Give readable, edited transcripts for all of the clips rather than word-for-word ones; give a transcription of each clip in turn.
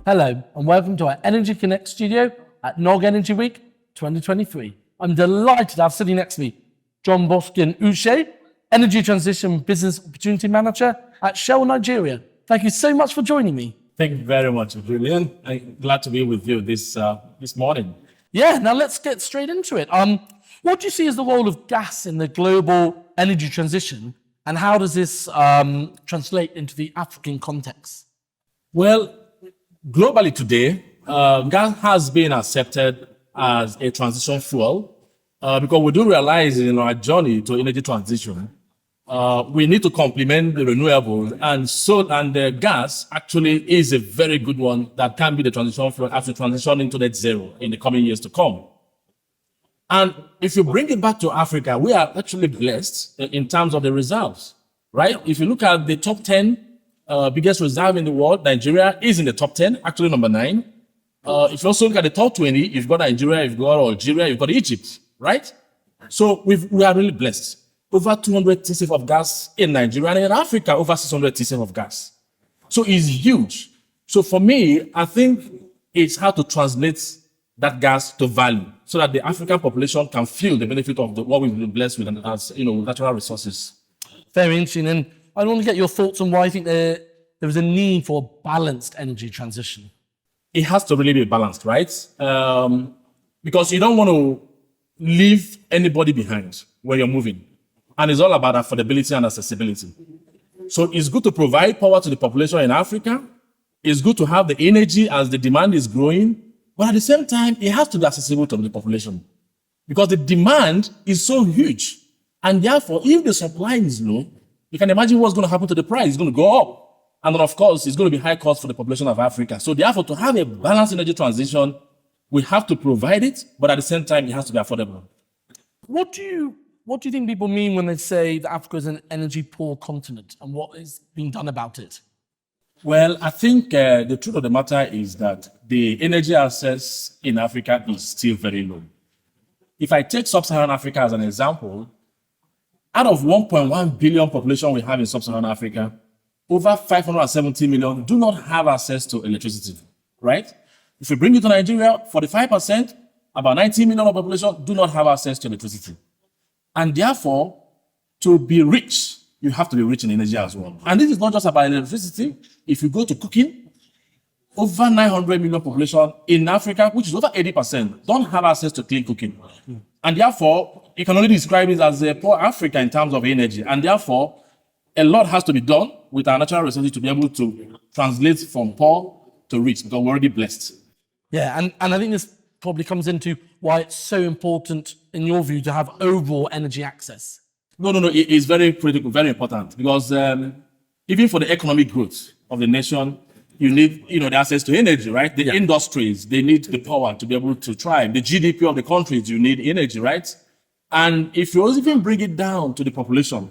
Hello and welcome to our Energy Connect studio at NOG Energy Week 2023. I'm delighted to have sitting next to me Johnbosco Uche, Energy Transition Business Opportunity Manager at Shell Nigeria. Thank you so much for joining me. Thank you very much, Julian. I'm glad to be with you this morning. Yeah, now let's get straight into it. What do you see as the role of gas in the global energy transition, and how does this translate into the African context? Well, globally today, gas has been accepted as a transition fuel because we do realize in our journey to energy transition, we need to complement the renewables, and the gas actually is a very good one that can be the transition fuel as we transition into net zero in the coming years to come. And if you bring it back to Africa, we are actually blessed in terms of the reserves, right? If you look at the top 10 biggest reserve in the world, Nigeria is in the top 10, actually number 9. If you also look at the top 20, you've got Nigeria, you've got Algeria, you've got Egypt, right? So we are really blessed. Over 200 TCF of gas in Nigeria, and in Africa, over 600 TCF of gas. So it's huge. So for me, I think it's how to translate that gas to value so that the African population can feel the benefit of what we've been blessed with as natural resources. Very interesting. And I want to get your thoughts on why I think there is a need for a balanced energy transition. It has to really be balanced, right? Because you don't want to leave anybody behind when you're moving. And it's all about affordability and accessibility. So it's good to provide power to the population in Africa. It's good to have the energy as the demand is growing. But at the same time, it has to be accessible to the population. Because the demand is so huge. And therefore, if the supply is low, you can imagine what's going to happen to the price. It's going to go up. And then, of course, it's going to be high cost for the population of Africa. So therefore, to have a balanced energy transition, we have to provide it, but at the same time, it has to be affordable. What do you think people mean when they say that Africa is an energy-poor continent, and what is being done about it? Well, I think the truth of the matter is that the energy access in Africa is still very low. If I take sub-Saharan Africa as an example, out of 1.1 billion population we have in sub-Saharan Africa, over 570 million do not have access to electricity, right? If you bring it to Nigeria, 45%, about 19 million of population do not have access to electricity. And therefore, to be rich, you have to be rich in energy as well. And this is not just about electricity. If you go to cooking, over 900 million population in Africa, which is over 80%, don't have access to clean cooking. And therefore, you can only describe it as a poor Africa in terms of energy. And therefore, a lot has to be done with our natural resources to be able to translate from poor to rich, because we're already blessed. Yeah, and I think this probably comes into why it's so important, in your view, to have overall energy access. No, it is very critical, very important, because even for the economic growth of the nation, you need the access to energy, right? The industries, they need the power to be able to thrive. The GDP of the countries, you need energy, right? And if you even bring it down to the population,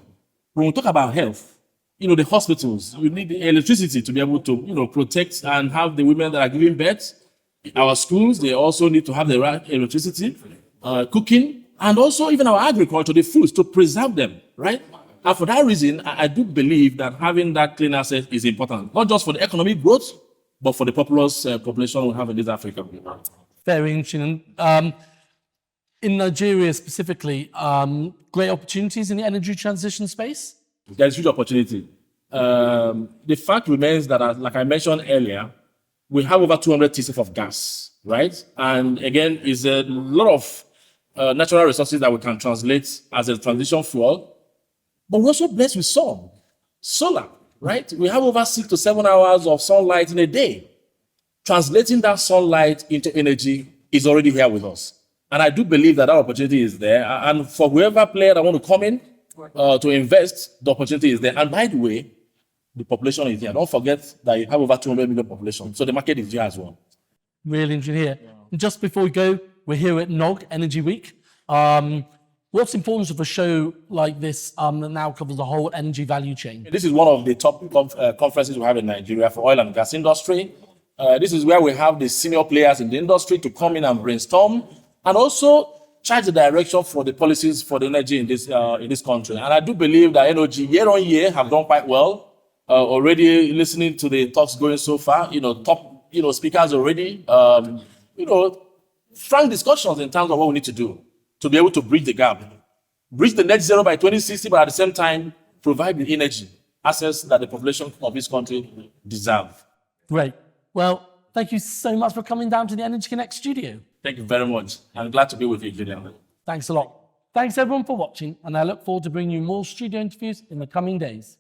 when we talk about health, the hospitals, you need the electricity to be able to, protect and have the women that are giving birth. Our schools, they also need to have the right electricity, cooking, and also even our agriculture, the foods, to preserve them, right? And for that reason, I do believe that having that clean access is important, not just for the economic growth, but for the populous population we have in this Africa. Very interesting. In Nigeria specifically, great opportunities in the energy transition space? There's huge opportunity. The fact remains that, like I mentioned earlier, we have over 200 TCF of gas, right? And again, it's a lot of natural resources that we can translate as a transition fuel. But we're also blessed with solar, right? We have over 6 to 7 hours of sunlight in a day. Translating that sunlight into energy is already here with us. And I do believe that opportunity is there. And for whoever player that want to come in to invest, the opportunity is there. And by the way, the population is here. Don't forget that you have over 200 million population. So the market is here as well. Really interesting here. Just before we go, we're here at NOG Energy Week. What's the importance of a show like this that now covers the whole energy value chain? This is one of the top conferences we have in Nigeria for oil and gas industry. This is where we have the senior players in the industry to come in and brainstorm and also chart the direction for the policies for the energy in this country. And I do believe that NOG year on year have done quite well. Already listening to the talks going so far, top speakers already, frank discussions in terms of what we need to do to be able to bridge the gap, bridge the net zero by 2060, but at the same time, provide the energy access that the population of this country deserve. Great. Well, thank you so much for coming down to the Energy Connect studio. Thank you very much. I'm glad to be with you, Julian. Thanks a lot. Thanks everyone for watching, and I look forward to bringing you more studio interviews in the coming days.